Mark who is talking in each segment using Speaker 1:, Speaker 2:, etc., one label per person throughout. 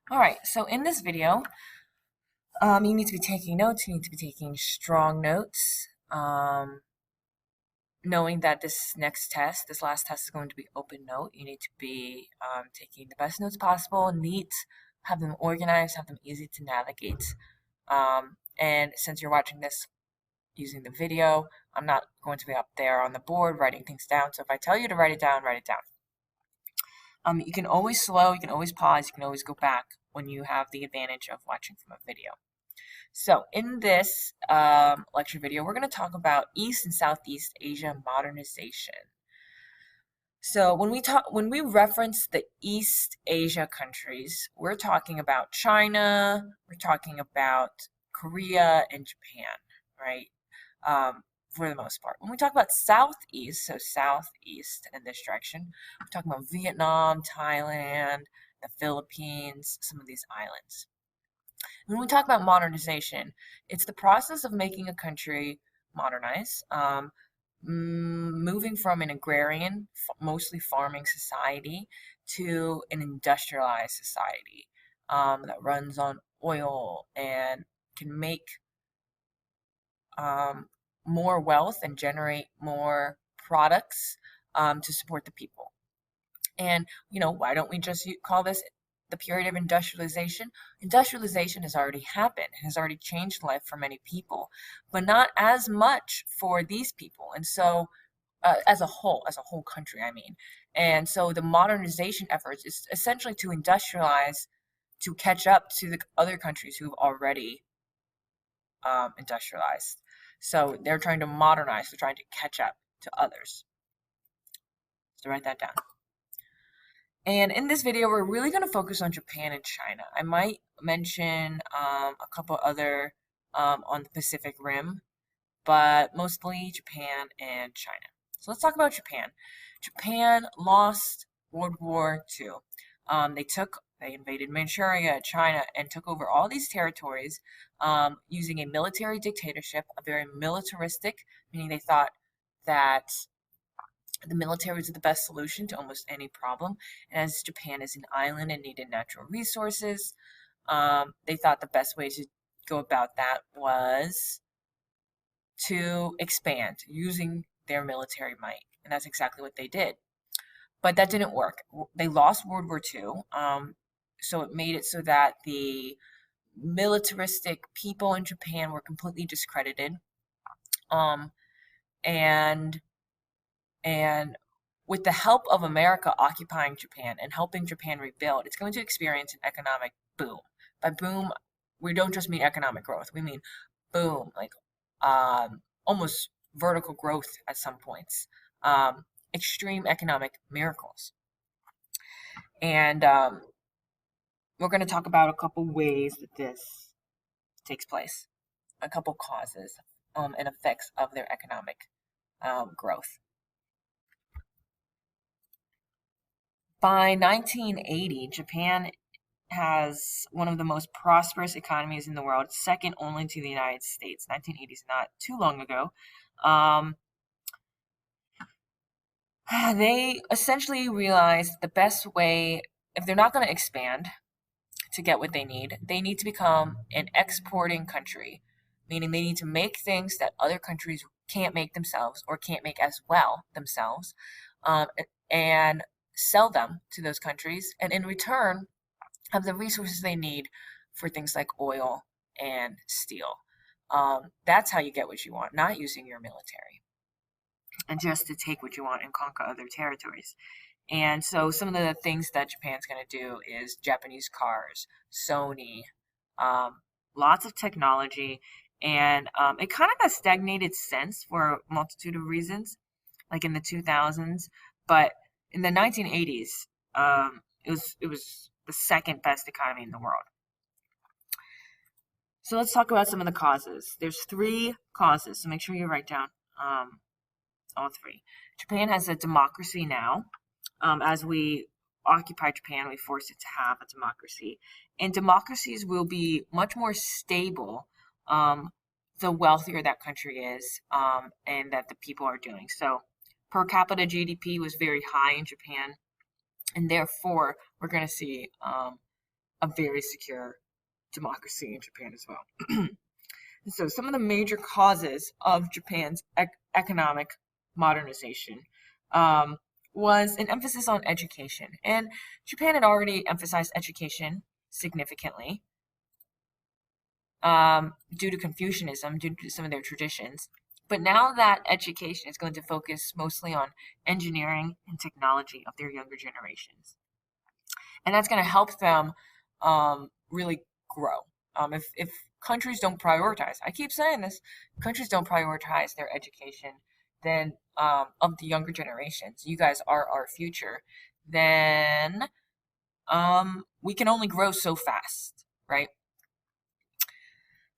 Speaker 1: All right, so in this video, you need to be taking notes. You need to be taking strong notes, knowing that this last test is going to be open note. You need to be taking the best notes possible, neat, have them organized, have them easy to navigate. And since you're watching this using the video, I'm not going to be up there on the board writing things down. So if I tell you to write it down, write it down. You can always slow, you can always pause, you can always go back when you have the advantage of watching from a video. So in this lecture video, we're going to talk about East and Southeast Asia modernization. So when we reference the East Asia countries, we're talking about China, we're talking about Korea and Japan, right? For the most part. When we talk about Southeast, so Southeast in this direction, we're talking about Vietnam, Thailand, the Philippines, some of these islands. When we talk about modernization, it's the process of making a country modernize, moving from an agrarian, mostly farming society to an industrialized society that runs on oil and can make more wealth and generate more products to support the people. And, why don't we just call this the period of industrialization? Industrialization has already happened, has already changed life for many people, but not as much for these people. And so, as a whole country, I mean. And so the modernization efforts is essentially to industrialize, to catch up to the other countries who've already industrialized. So they're trying to modernize, they're trying to catch up to others. So write that down. And in this video, we're really going to focus on Japan and China. I might mention a couple other on the Pacific Rim, but mostly Japan and China. So let's talk about Japan. Japan lost World War II. They invaded Manchuria, China, and took over all these territories using a military dictatorship, a very militaristic, meaning they thought that the military was the best solution to almost any problem. And as Japan is an island and needed natural resources, they thought the best way to go about that was to expand using their military might. And that's exactly what they did. But that didn't work. They lost World War II. So it made it so that the militaristic people in Japan were completely discredited. And with the help of America occupying Japan and helping Japan rebuild, it's going to experience an economic boom. By boom, we don't just mean economic growth. We mean boom, like almost vertical growth at some points. Extreme economic miracles. And we're going to talk about a couple ways that this takes place, a couple causes and effects of their economic growth. By 1980, Japan has one of the most prosperous economies in the world, second only to the United States. 1980 is not too long ago. They essentially realized the best way, if they're not going to expand to get what they need to become an exporting country, meaning they need to make things that other countries can't make themselves or can't make as well themselves, and sell them to those countries, and in return have the resources they need for things like oil and steel. That's how you get what you want, not using your military and just to take what you want and conquer other territories. And so some of the things that Japan's going to do is Japanese cars, Sony, lots of technology, and it kind of got stagnated since for a multitude of reasons, like in the 2000s. But in the 1980s, it was the second best economy in the world. So let's talk about some of the causes. There's 3 causes, so make sure you write down all 3. Japan has a democracy now. As we occupy Japan, we forced it to have a democracy. And democracies will be much more stable the wealthier that country is and that the people are doing. So per capita GDP was very high in Japan, and therefore we're going to see a very secure democracy in Japan as well. So some of the major causes of Japan's economic modernization was an emphasis on education. And Japan had already emphasized education significantly due to Confucianism, due to some of their traditions. But now that education is going to focus mostly on engineering and technology of their younger generations. And that's going to help them really grow. If countries don't prioritize, I keep saying this, countries don't prioritize their education, then of the younger generations, you guys are our future, then we can only grow so fast, right?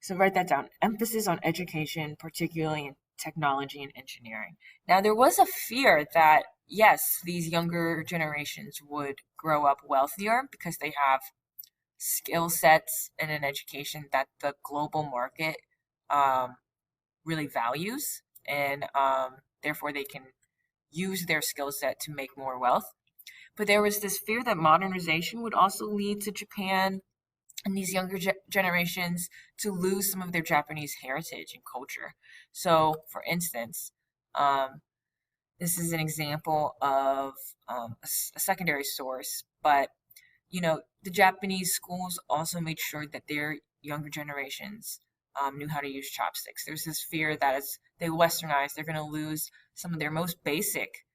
Speaker 1: So write that down. Emphasis on education, particularly in technology and engineering. Now, there was a fear that, yes, these younger generations would grow up wealthier because they have skill sets and an education that the global market really values, and therefore they can use their skill set to make more wealth. But there was this fear that modernization would also lead to Japan and these younger generations to lose some of their Japanese heritage and culture. So, for instance, this is an example of a secondary source, but the Japanese schools also made sure that their younger generations knew how to use chopsticks. There's this fear that as they westernize, they're going to lose some of their most basic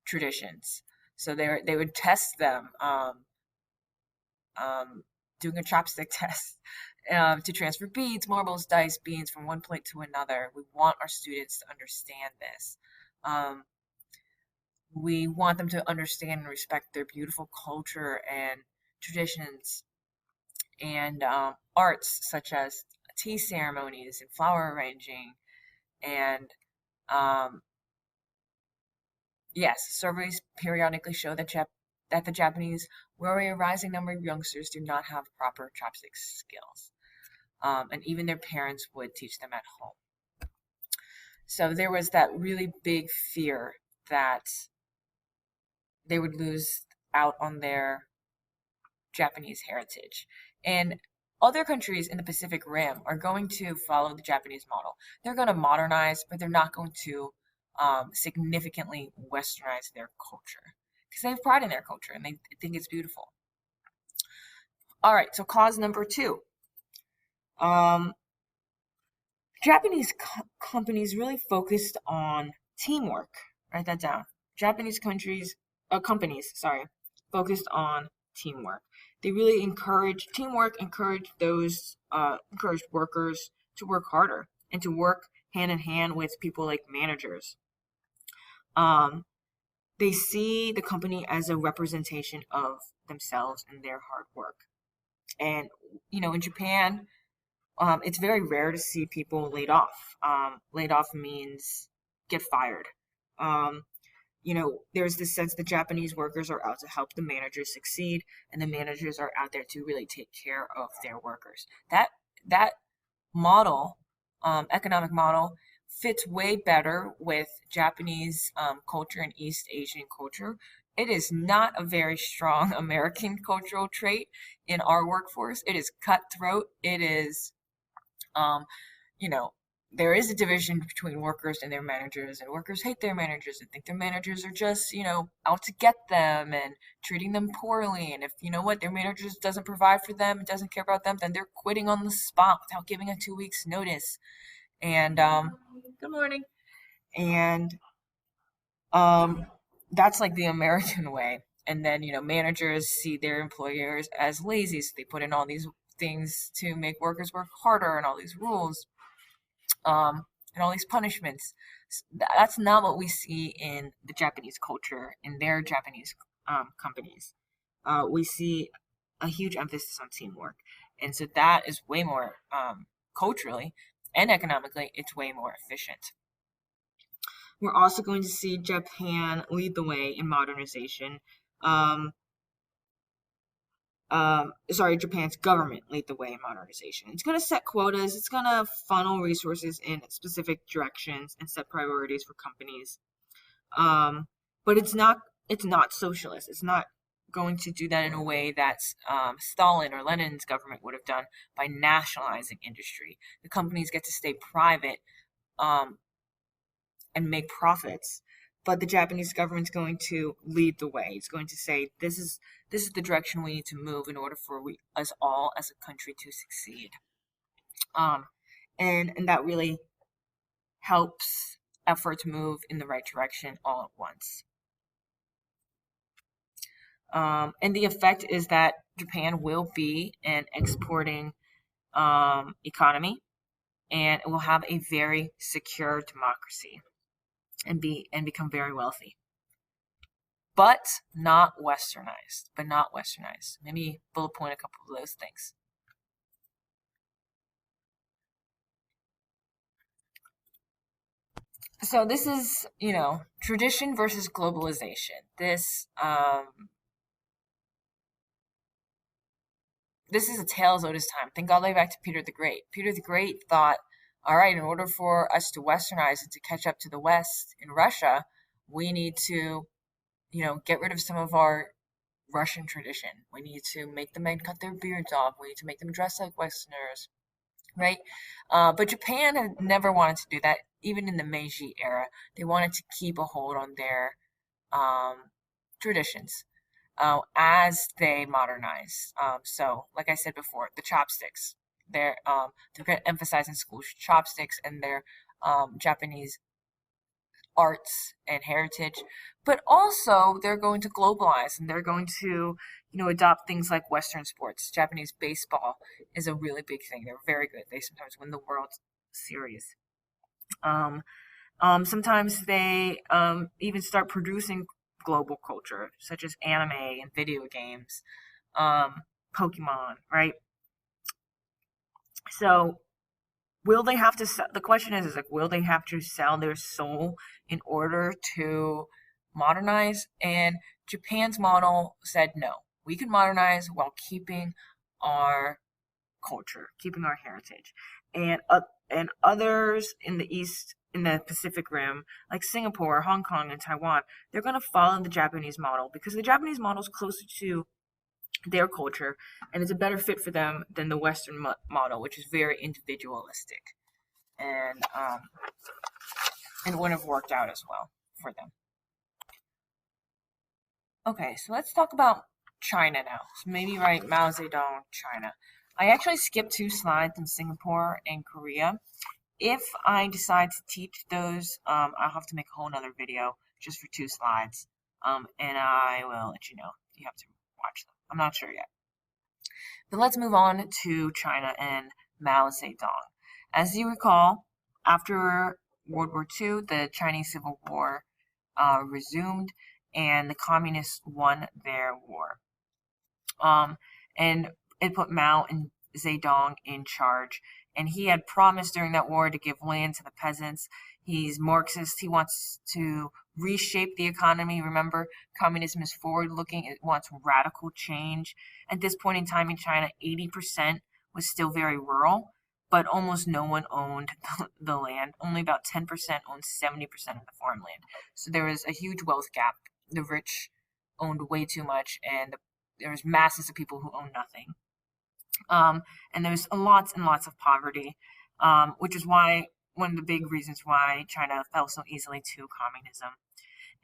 Speaker 1: traditions. So they would test them. Doing a chopstick test to transfer beads, marbles, dice, beans from one plate to another. We want our students to understand this. We want them to understand and respect their beautiful culture and traditions and arts such as tea ceremonies and flower arranging. And yes, surveys periodically show that the Japanese, where a rising number of youngsters do not have proper chopstick skills. And even their parents would teach them at home. So there was that really big fear that they would lose out on their Japanese heritage. And other countries in the Pacific Rim are going to follow the Japanese model. They're going to modernize, but they're not going to significantly westernize their culture, because they have pride in their culture and they think it's beautiful. All right, so cause number 2. Japanese companies really focused on teamwork. Write that down. Japanese companies, focused on teamwork. They really encouraged teamwork, encouraged workers to work harder and to work hand in hand with people like managers. They see the company as a representation of themselves and their hard work. And, in Japan, it's very rare to see people laid off. Laid off means get fired. There's this sense that Japanese workers are out to help the managers succeed, and the managers are out there to really take care of their workers. That model, economic model, fits way better with Japanese culture and East Asian culture. It is not a very strong American cultural trait in our workforce. It is cutthroat. It is, there is a division between workers and their managers, and workers hate their managers and think their managers are just, out to get them and treating them poorly. And if, their managers doesn't provide for them and doesn't care about them, then they're quitting on the spot without giving a 2 weeks notice. And, good morning. And, that's like the American way. And then, managers see their employers as lazy, so they put in all these things to make workers work harder and all these rules, and all these punishments. That's not what we see in the Japanese culture, in their Japanese companies. We see a huge emphasis on teamwork. And so that is way more, culturally and economically, it's way more efficient. We're also going to see Japan lead the way in modernization. Japan's government lead the way in modernization. It's going to set quotas. It's going to funnel resources in specific directions and set priorities for companies. But it's not socialist. It's not going to do that in a way that Stalin or Lenin's government would have done by nationalizing industry. The companies get to stay private um, and make profits, but the Japanese government's going to lead the way. It's going to say this is the direction we need to move in order for us all as a country to succeed. Um, and that really helps efforts move in the right direction all at once. And the effect is that Japan will be an exporting economy, and it will have a very secure democracy and become very wealthy. But not westernized. But not westernized. Maybe bullet point a couple of those things. So this is, tradition versus globalization. This is a tale as old as time. Think all the way back to Peter the Great. Peter the Great thought, all right, in order for us to westernize and to catch up to the West in Russia, we need to, get rid of some of our Russian tradition. We need to make the men cut their beards off. We need to make them dress like Westerners, right? But Japan had never wanted to do that, even in the Meiji era. They wanted to keep a hold on their traditions as they modernize. So, like I said before, the chopsticks. They're going to emphasize in schools chopsticks and their Japanese arts and heritage, but also they're going to globalize and they're going to, adopt things like Western sports. Japanese baseball is a really big thing. They're very good. They sometimes win the World Series. Sometimes they even start producing global culture, such as anime and video games, Pokemon, right? So, will they have to sell? The question is like, will they have to sell their soul in order to modernize? And Japan's model said no. We can modernize while keeping our culture, keeping our heritage. And others in the East, in the Pacific Rim, like Singapore, Hong Kong, and Taiwan, they're going to follow the Japanese model because the Japanese model is closer to their culture and it's a better fit for them than the Western model, which is very individualistic, and wouldn't have worked out as well for them. Okay, so let's talk about China now. So maybe write Mao Zedong, China. I actually skipped 2 slides in Singapore and Korea. If I decide to teach those, I'll have to make a whole nother video just for 2 slides, and I will let you know. You have to watch them. I'm not sure yet. But let's move on to China and Mao Zedong. As you recall, after World War II, the Chinese Civil War resumed, and the communists won their war. And it put Mao and Zedong in charge. And he had promised during that war to give land to the peasants. He's Marxist. He wants to reshape the economy. Remember, communism is forward-looking. It wants radical change. At this point in time in China, 80% was still very rural, but almost no one owned the land. Only about 10% owned 70% of the farmland. So there was a huge wealth gap. The rich owned way too much, and there was masses of people who owned nothing. And there's lots and lots of poverty, which is why one of the big reasons why China fell so easily to communism.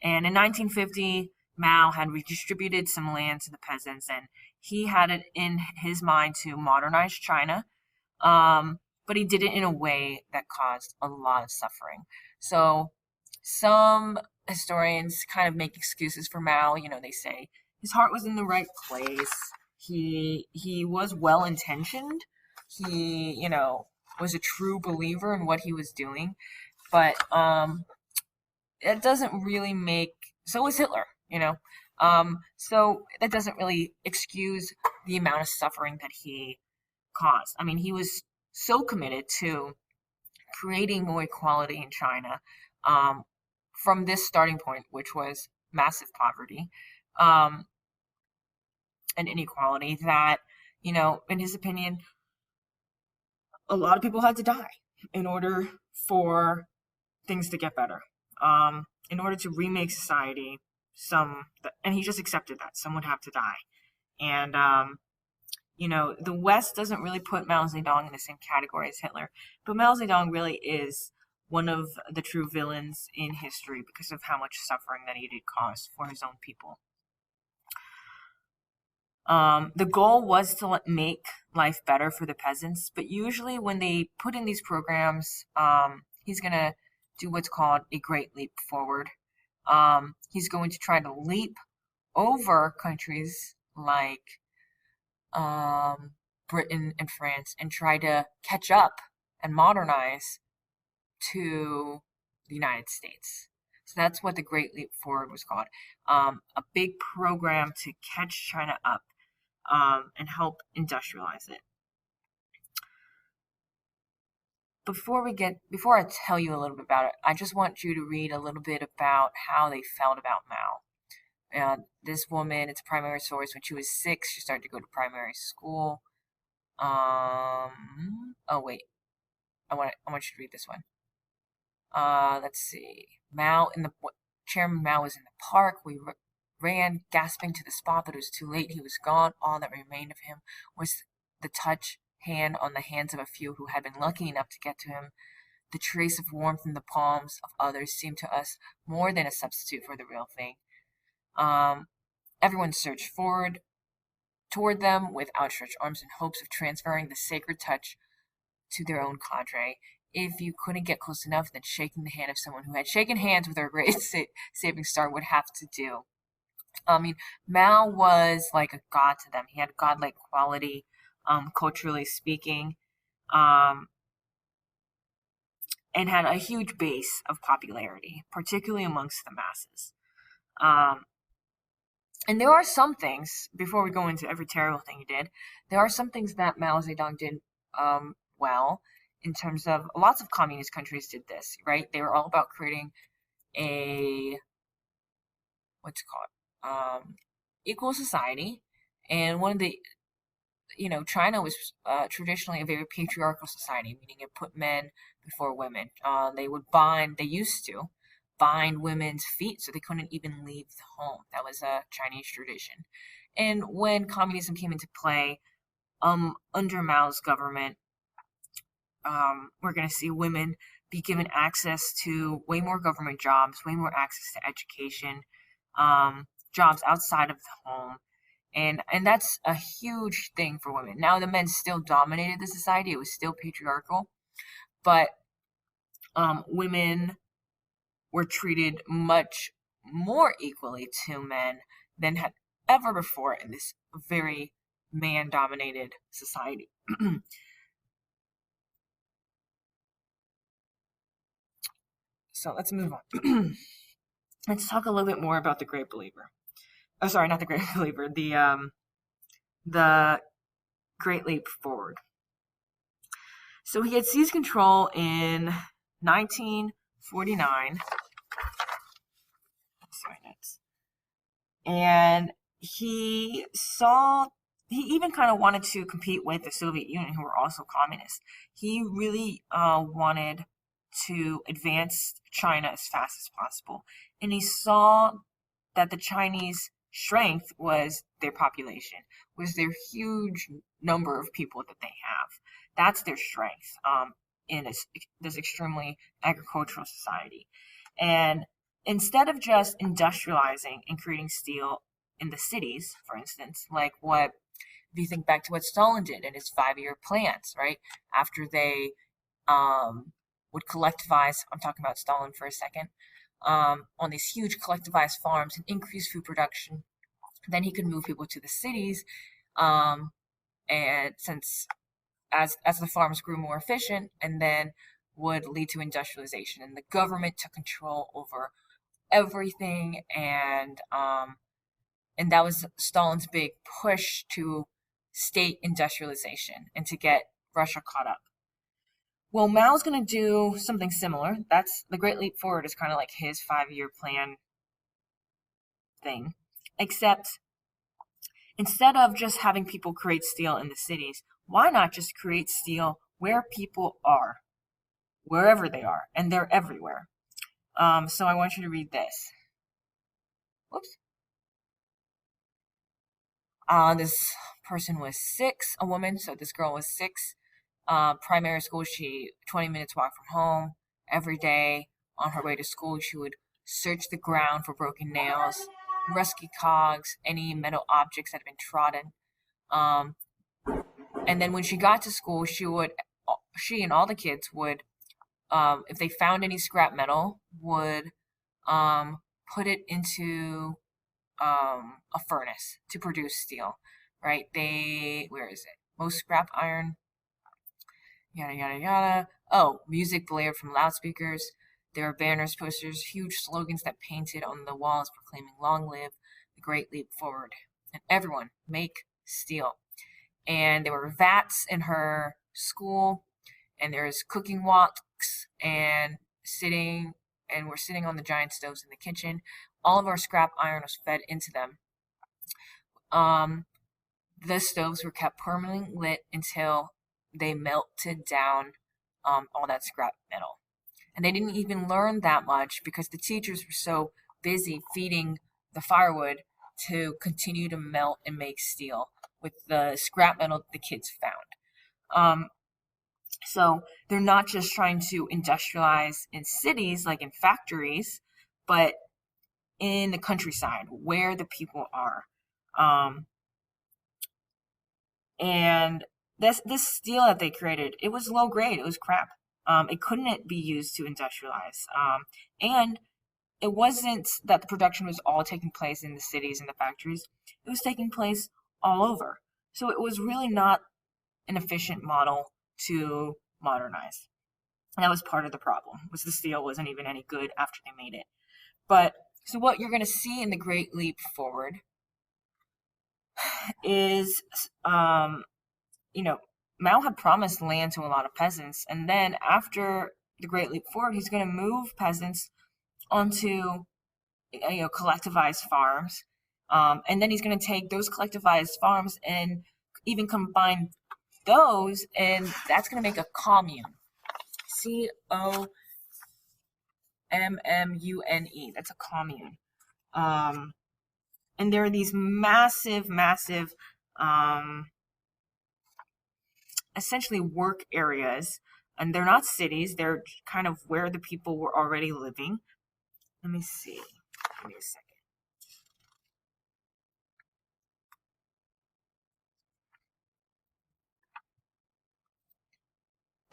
Speaker 1: And in 1950, Mao had redistributed some land to the peasants, and he had it in his mind to modernize China, but he did it in a way that caused a lot of suffering. So some historians kind of make excuses for Mao. They say his heart was in the right place. He was well intentioned. He, was a true believer in what he was doing, but it doesn't really make. So was Hitler, so that doesn't really excuse the amount of suffering that he caused. I mean, he was so committed to creating more equality in China from this starting point, which was massive poverty and inequality, that, in his opinion, a lot of people had to die in order for things to get better, in order to remake society and he just accepted that some would have to die. And the West doesn't really put Mao Zedong in the same category as Hitler, but Mao Zedong really is one of the true villains in history because of how much suffering that he did cause for his own people. The goal was to make life better for the peasants, but usually when they put in these programs, he's going to do what's called a great leap forward. He's going to try to leap over countries like Britain and France and try to catch up and modernize to the United States. So that's what the Great Leap Forward was called. A big program to catch China up and help industrialize it. Before I tell you a little bit about it, I just want you to read a little bit about how they felt about Mao. This woman, it's a primary source. When she was 6, she started to go to primary school. Oh wait, I want you to read this one. Let's see. Chairman Mao was in the park. We ran, gasping to the spot, but it was too late. He was gone. All that remained of him was the touch hand on the hands of a few who had been lucky enough to get to him. The trace of warmth in the palms of others seemed to us more than a substitute for the real thing. Everyone surged forward toward them with outstretched arms in hopes of transferring the sacred touch to their own cadre. If you couldn't get close enough, then shaking the hand of someone who had shaken hands with our great saving star would have to do. I mean, Mao was like a god to them. He had godlike quality, culturally speaking, and had a huge base of popularity, particularly amongst the masses. And there are some things, before we go into every terrible thing he did, there are some things that Mao Zedong did well, in terms of lots of communist countries did this, right? They were all about creating a, equal society. And one of the, China was traditionally a very patriarchal society, meaning it put men before women. They used to bind women's feet so they couldn't even leave the home. That was a Chinese tradition. And when communism came into play, under Mao's government, we're going to see women be given access to way more government jobs, way more access to education, jobs outside of the home. And that's a huge thing for women. Now, the men still dominated the society. It was still patriarchal. But women were treated much more equally to men than had ever before in this very man-dominated society. So let's move on. Let's talk a little bit more about the Great Believer. Oh, sorry, not the Great Believer. The Great Leap Forward. So he had seized control in 1949. And he even kind of wanted to compete with the Soviet Union, who were also communists. He really wanted to advance China as fast as possible. And he saw that the Chinese strength was their population, was their huge number of people that they have. That's their strength in this extremely agricultural society. And instead of just industrializing and creating steel in the cities, for instance, if you think back to what Stalin did in his 5-year plans, right? After they would collectivize, I'm talking about Stalin for a second, on these huge collectivized farms and increase food production. Then he could move people to the cities, and since as the farms grew more efficient, and then would lead to industrialization, and the government took control over everything, and that was Stalin's big push to state industrialization and to get Russia caught up. Well, Mao's going to do something similar. That's the Great Leap Forward is kind of like his 5-year plan thing, except instead of just having people create steel in the cities, why not just create steel where people are, wherever they are, and they're everywhere. So I want you to read this. Whoops. This person was 6, a woman, so this girl was 6. Primary school, 20 minutes walk from home. Every day on her way to school, she would search the ground for broken nails, rusty cogs, any metal objects that had been trodden. Um, and then when she got to school, she and all the kids would, if they found any scrap metal, would put it into a furnace to produce steel, right? Where is it? Most scrap iron, yada, yada, yada. Oh, music blared from loudspeakers. There were banners, posters, huge slogans that painted on the walls proclaiming long live the great leap forward. And everyone, make steel. And there were vats in her school, and there's cooking woks, and we're sitting on the giant stoves in the kitchen. All of our scrap iron was fed into them. The stoves were kept permanently lit until they melted down all that scrap metal. And they didn't even learn that much because the teachers were so busy feeding the firewood to continue to melt and make steel with the scrap metal the kids found. So they're not just trying to industrialize in cities, like in factories, but in the countryside where the people are. And this steel that they created, it was low grade. It was crap. It couldn't be used to industrialize. And it wasn't that the production was all taking place in the cities and the factories. It was taking place all over. So it was really not an efficient model to modernize. And that was part of the problem, was the steel wasn't even any good after they made it. But so what you're going to see in the Great Leap Forward is, Mao had promised land to a lot of peasants, and then after the Great Leap Forward, he's going to move peasants onto, collectivized farms, and then he's going to take those collectivized farms and even combine those, and that's going to make a commune. COMMUNE. That's a commune. And there are these massive, essentially work areas, and they're not cities. They're kind of where the people were already living. Let me see. Give me a second.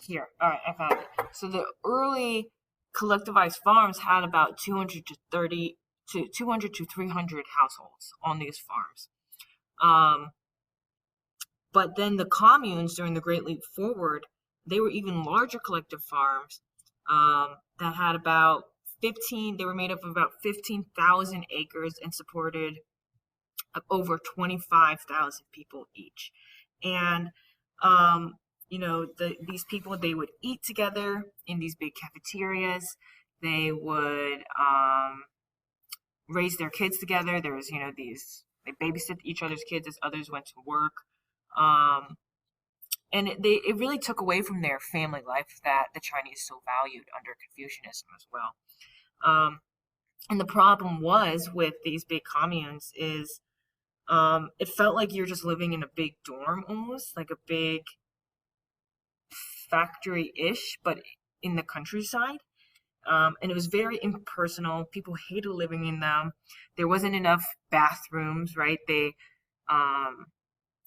Speaker 1: Here, all right, I found it. So the early collectivized farms had about 200 to 300 households on these farms. But then the communes during the Great Leap Forward, they were even larger collective farms that had about 15. They were made up of about 15,000 acres and supported over 25,000 people each. And these people, they would eat together in these big cafeterias. They would raise their kids together. There was, they babysit each other's kids as others went to work. And it really took away from their family life that the Chinese so valued under Confucianism as well. And the problem was with these big communes is it felt like you're just living in a big dorm almost, like a big factory-ish, but in the countryside. And it was very impersonal. People hated living in them. There wasn't enough bathrooms, right? There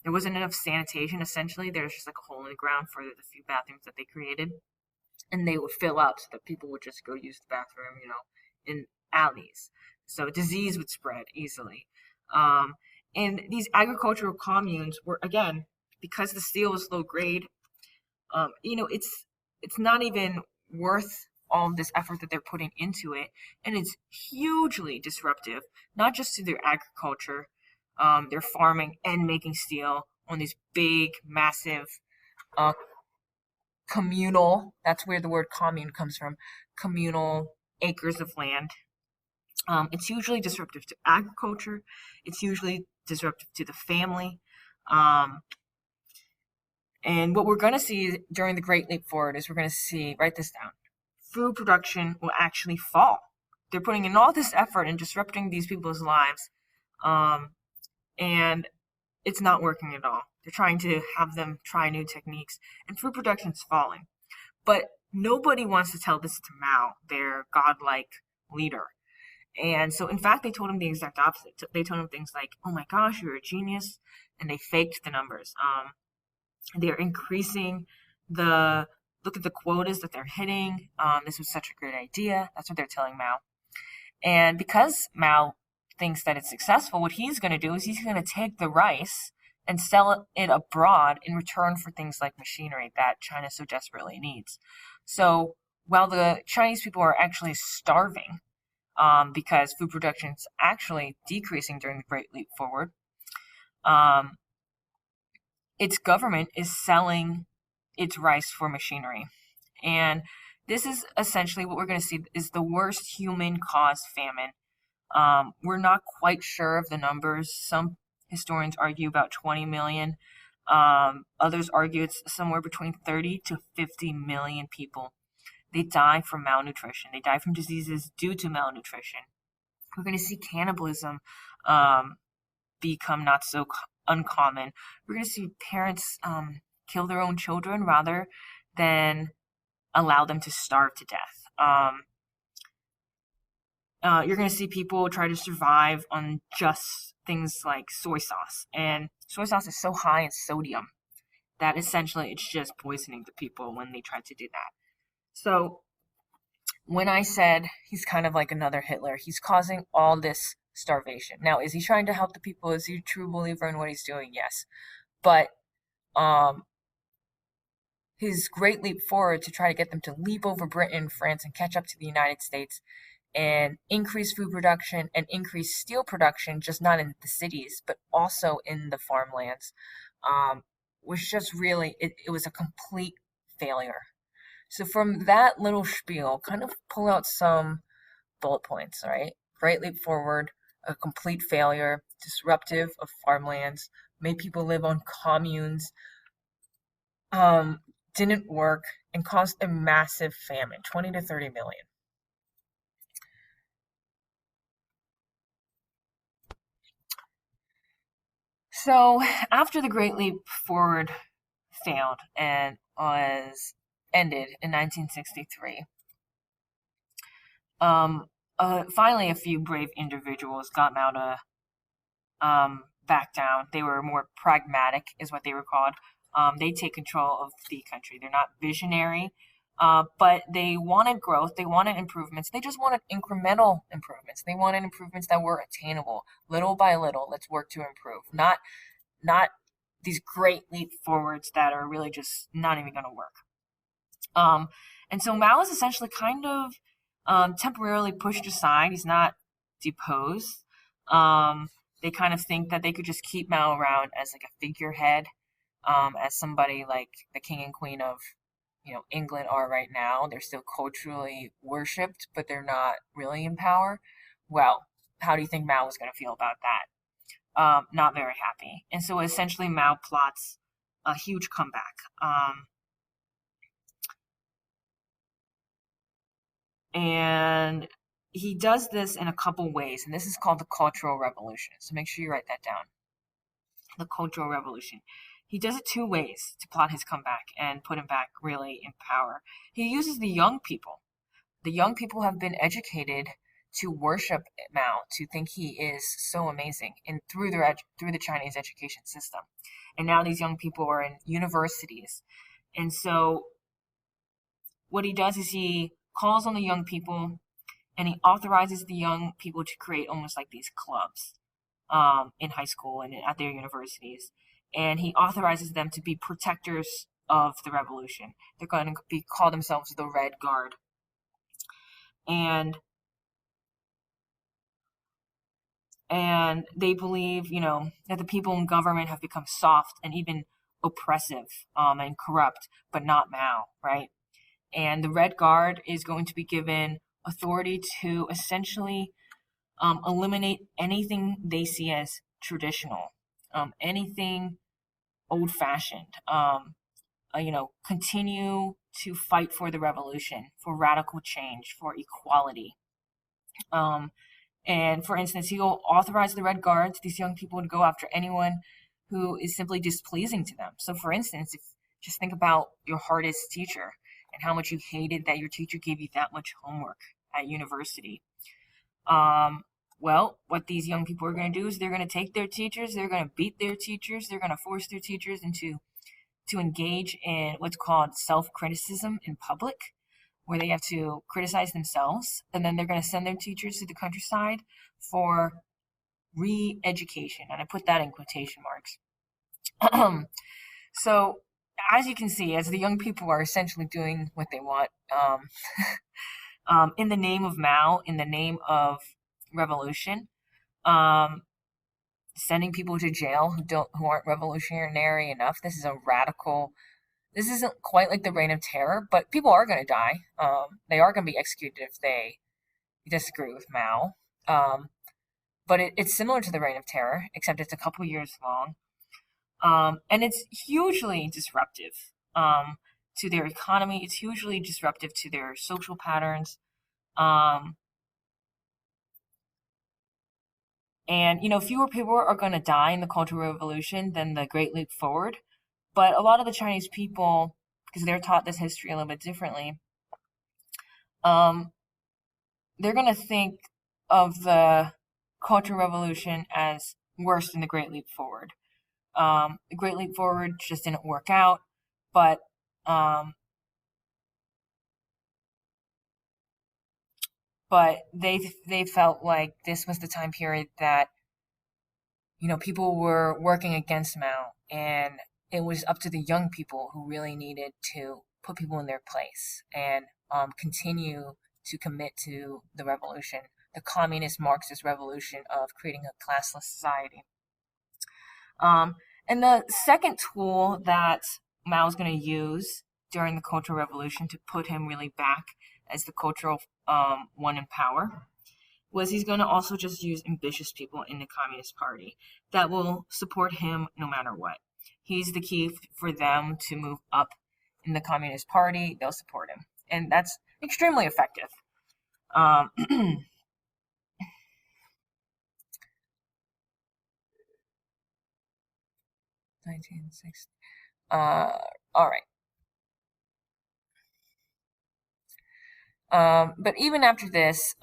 Speaker 1: wasn't enough sanitation, essentially. There was just like a hole in the ground for the few bathrooms that they created. And they would fill up so that people would just go use the bathroom, in alleys. So disease would spread easily. And these agricultural communes were, again, because the steel was low grade, it's not even worth all of this effort that they're putting into it. And it's hugely disruptive, not just to their agriculture, their farming and making steel on these big, massive, communal, that's where the word commune comes from, communal acres of land. It's hugely disruptive to agriculture. It's hugely disruptive to the family. And what we're going to see during the Great Leap Forward is we're going to see, write this down, food production will actually fall. they're putting in all this effort and disrupting these people's lives, um, and it's not working at all. They're trying to have them try new techniques, and food production's falling. But nobody wants to tell this to Mao, their godlike leader. And so, in fact, they told him the exact opposite. They told him things like, "Oh my gosh, you're a genius," and they faked the numbers. They're increasing the look at the quotas that they're hitting. This was such a great idea. That's what they're telling Mao. And because Mao thinks that it's successful, what he's going to do is he's going to take the rice and sell it abroad in return for things like machinery that China so desperately needs. So while the Chinese people are actually starving, because food production is actually decreasing during the Great Leap Forward, um, its government is selling its rice for machinery. And this is essentially what we're going to see is the worst human-caused famine. We're not quite sure of the numbers. Some historians argue about 20 million. Others argue it's somewhere between 30 to 50 million people. They die from malnutrition. They die from diseases due to malnutrition. We're going to see cannibalism become not so uncommon. We're going to see parents kill their own children rather than allow them to starve to death. You're going to see people try to survive on just things like soy sauce. And soy sauce is so high in sodium that essentially it's just poisoning the people when they try to do that. So when I said he's kind of like another Hitler, he's causing all this starvation. Now, is he trying to help the people? Is he a true believer in what he's doing? Yes. But his great leap forward to try to get them to leap over Britain, France, and catch up to the United States and increase food production and increase steel production, just not in the cities, but also in the farmlands, was just really, it was a complete failure. So from that little spiel, kind of pull out some bullet points, right? Great leap forward, a complete failure, disruptive of farmlands, made people live on communes, didn't work, and caused a massive famine, 20 to 30 million. So after the Great Leap Forward failed and was ended in 1963, finally a few brave individuals got Mao to back down. They were more pragmatic, is what they were called. They take control of the country. They're not visionary, but they wanted growth. They wanted improvements. They just wanted incremental improvements. They wanted improvements that were attainable, little by little. Let's work to improve. Not these great leap forwards that are really just not even going to work. And so Mao is essentially kind of temporarily pushed aside. He's not deposed. They kind of think that they could just keep Mao around as like a figurehead, as somebody like the king and queen of, England are right now. They're still culturally worshipped, but they're not really in power. Well, how do you think Mao was going to feel about that? Not very happy. And so essentially Mao plots a huge comeback. And he does this in a couple ways, and this is called the Cultural Revolution. So make sure you write that down. The Cultural Revolution. He does it two ways to plot his comeback and put him back really in power. He uses the young people. The young people have been educated to worship Mao, to think he is so amazing, and through the Chinese education system. And now these young people are in universities. And so what he does is he calls on the young people, and he authorizes the young people to create almost like these clubs in high school and at their universities. And he authorizes them to be protectors of the revolution. They're going to call themselves the Red Guard. And they believe, that the people in government have become soft and even oppressive and corrupt, but not Mao, right? And the Red Guard is going to be given authority to essentially eliminate anything they see as traditional, anything old-fashioned, continue to fight for the revolution, for radical change, for equality. Um, and for instance, he'll authorize the Red Guards, these young people, to go after anyone who is simply displeasing to them. So, for instance, if just think about your hardest teacher and how much you hated that your teacher gave you that much homework at university. Um, well, what these young people are going to do is they're going to take their teachers, they're going to beat their teachers, they're going to force their teachers into to engage in what's called self-criticism in public, where they have to criticize themselves, and then they're going to send their teachers to the countryside for re-education, and I put that in quotation marks. So, as you can see, as the young people are essentially doing what they want, in the name of Mao, in the name of revolution, um, sending people to jail who aren't revolutionary enough. This is a radical. This isn't quite like the Reign of Terror, but people are going to die. They are going to be executed if they disagree with Mao. But it's similar to the Reign of Terror, except it's a couple years long. And it's hugely disruptive to their economy. It's hugely disruptive to their social patterns. Um, and, fewer people are going to die in the Cultural Revolution than the Great Leap Forward. But a lot of the Chinese people, because they're taught this history a little bit differently, um, they're going to think of the Cultural Revolution as worse than the Great Leap Forward. The Great Leap Forward just didn't work out, but um, they felt like this was the time period that people were working against Mao, and it was up to the young people who really needed to put people in their place and continue to commit to the revolution, the communist Marxist revolution of creating a classless society. Um, and the second tool that Mao's going to use during the Cultural Revolution to put him really back as the cultural one in power was he's going to also just use ambitious people in the Communist Party that will support him no matter what. He's the key for them to move up in the Communist Party. They'll support him. And that's extremely effective. 1960. All right. But even after this,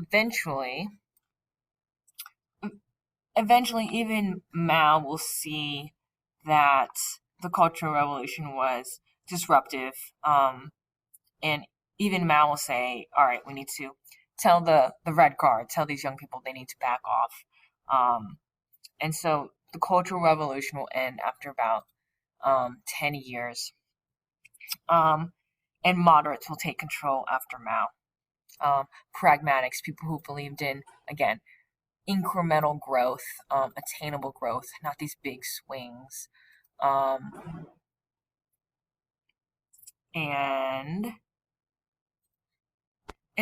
Speaker 1: eventually, even Mao will see that the Cultural Revolution was disruptive, and even Mao will say, "All right, we need to tell the Red Guard, tell these young people they need to back off." And so the Cultural Revolution will end after about 10 years, and moderates will take control after Mao. Pragmatics, people who believed in, again, incremental growth, attainable growth, not these big swings. And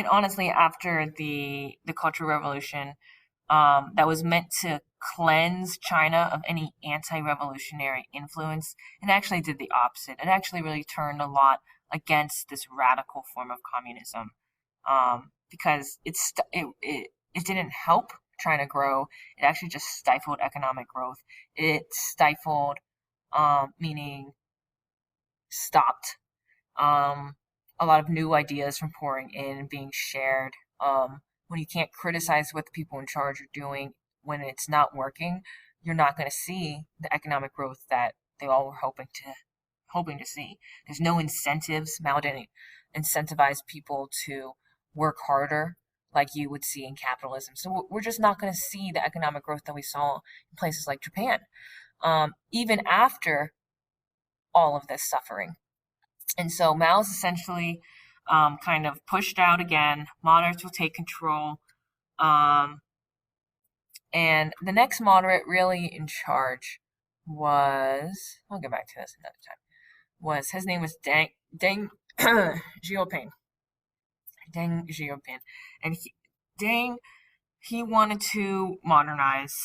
Speaker 1: honestly, after the Cultural Revolution, that was meant to cleanse China of any anti-revolutionary influence, it actually did the opposite. It actually really turned a lot against this radical form of communism, because it didn't help China grow. It actually just stifled economic growth. It stifled, meaning stopped a lot of new ideas from pouring in and being shared. When you can't criticize what the people in charge are doing when it's not working, you're not going to see the economic growth that they all were hoping to see. There's no incentives. Mao didn't incentivize people to work harder like you would see in capitalism. So we're just not going to see the economic growth that we saw in places like Japan, even after all of this suffering. And so Mao's essentially kind of pushed out again. Moderates will take control. And the next moderate really in charge was, I'll get back to this another time, his name was Deng Xiaoping. Deng Xiaoping. And he wanted to modernize.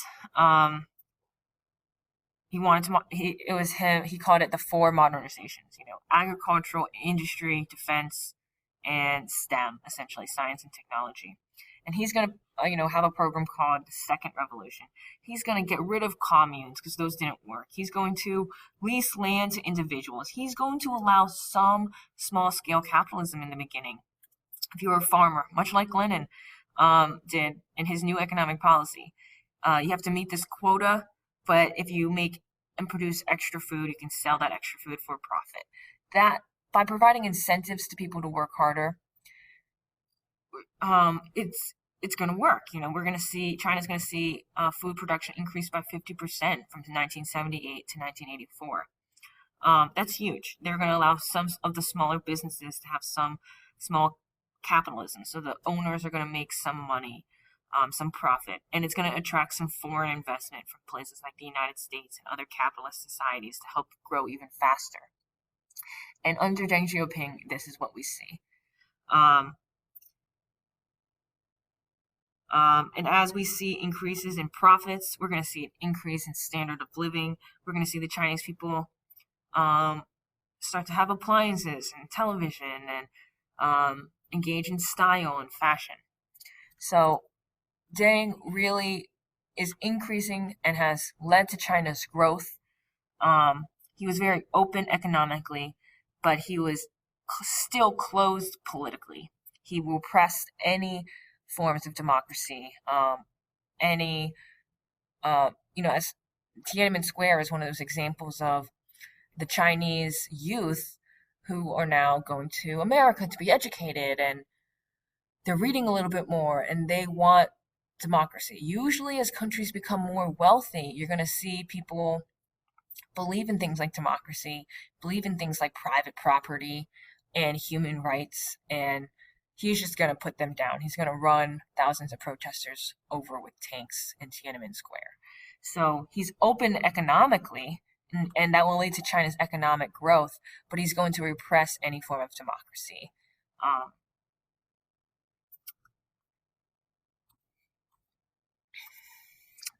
Speaker 1: It was him, he called it the four modernizations, agricultural, industry, defense, and STEM, essentially science and technology. and he's going to have a program called the Second Revolution. He's going to get rid of communes because those didn't work. He's going to lease land to individuals. He's going to allow some small scale capitalism in the beginning. If you were a farmer, much like Lenin did in his new economic policy, you have to meet this quota, but if you make and produce extra food, you can sell that extra food for a profit. That by providing incentives to people to work harder, it's going to work. We're going to see China's going to see food production increase by 50% from 1978 to 1984. That's huge. They're going to allow some of the smaller businesses to have some small capitalism, so the owners are going to make some money, some profit, and it's going to attract some foreign investment from places like the United States and other capitalist societies to help grow even faster. And under Deng Xiaoping, this is what we see. And as we see increases in profits, we're going to see an increase in standard of living. We're going to see the Chinese people start to have appliances and television and engage in style and fashion. So Deng really is increasing and has led to China's growth. He was very open economically, but he was still closed politically. He repressed any forms of democracy. As Tiananmen Square is one of those examples of the Chinese youth who are now going to America to be educated, and they're reading a little bit more, and they want democracy. Usually, as countries become more wealthy, you're going to see people believe in things like democracy, believe in things like private property and human rights, and he's just going to put them down. He's going to run thousands of protesters over with tanks in Tiananmen Square. So he's open economically, and that will lead to China's economic growth, but he's going to repress any form of democracy.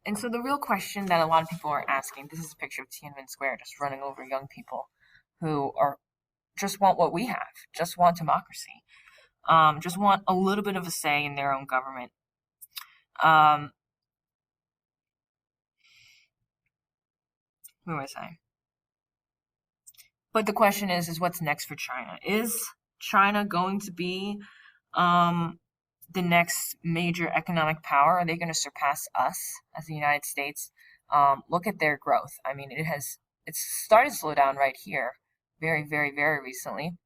Speaker 1: And so the real question that a lot of people are asking, this is a picture of Tiananmen Square just running over young people who are just want what we have, just want democracy, just want a little bit of a say in their own government. Where was I? But the question is what's next for China? Is China going to be the next major economic power? Are they going to surpass us as the United States? Look at their growth. I mean, it's started to slow down right here, very, very, very recently.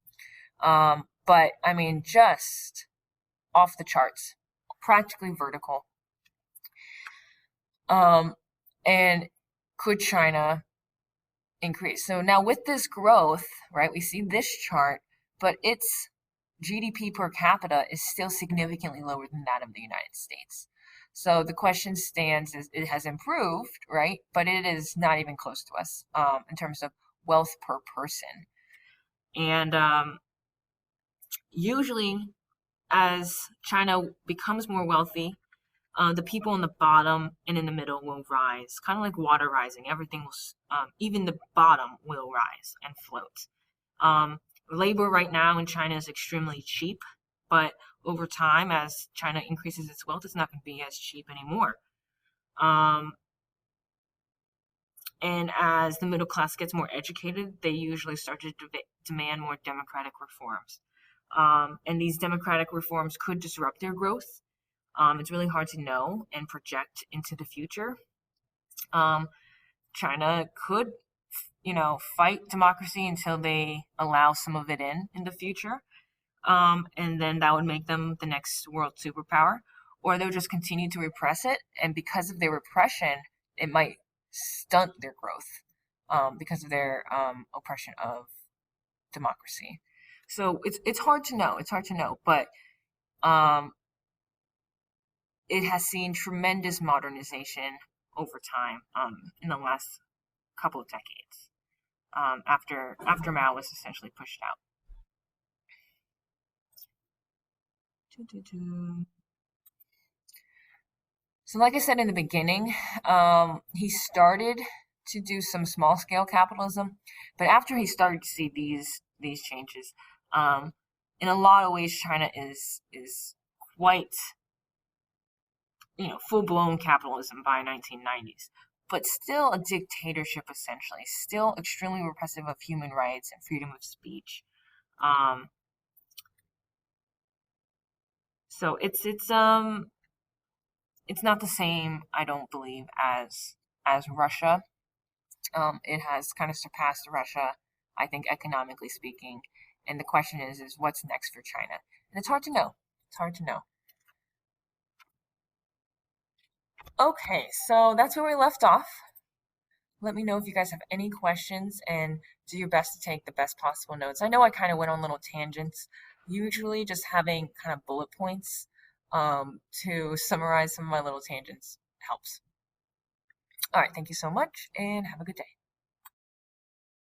Speaker 1: But I mean, just off the charts, practically vertical. And could China increase? So now with this growth, right, we see this chart, but its GDP per capita is still significantly lower than that of the United States. So the question stands is it has improved, right? But it is not even close to us in terms of wealth per person. And usually as China becomes more wealthy, the people in the bottom and in the middle will rise, kind of like water rising. Everything will, even the bottom will rise and float. Labor right now in China is extremely cheap, but over time, as China increases its wealth, it's not going to be as cheap anymore. And as the middle class gets more educated, they usually start to demand more democratic reforms. And these democratic reforms could disrupt their growth. It's really hard to know and project into the future. China could, fight democracy until they allow some of it in the future. And then that would make them the next world superpower. Or they'll just continue to repress it. And because of their repression, it might stunt their growth because of their oppression of democracy. So it's hard to know. It's hard to know. But it has seen tremendous modernization over time in the last couple of decades after Mao was essentially pushed out. So like I said in the beginning, he started to do some small scale capitalism, but after he started to see these changes, in a lot of ways China is quite full-blown capitalism by 1990s, but still a dictatorship essentially, still extremely repressive of human rights and freedom of speech. Um, so it's not the same, I don't believe, as Russia. It has kind of surpassed Russia, I think, economically speaking. And the question is what's next for China? And it's hard to know. It's hard to know. Okay, so that's where we left off. Let me know if you guys have any questions and do your best to take the best possible notes. I know I kind of went on little tangents. Usually, just having kind of bullet points to summarize some of my little tangents helps. All right, thank you so much and have a good day.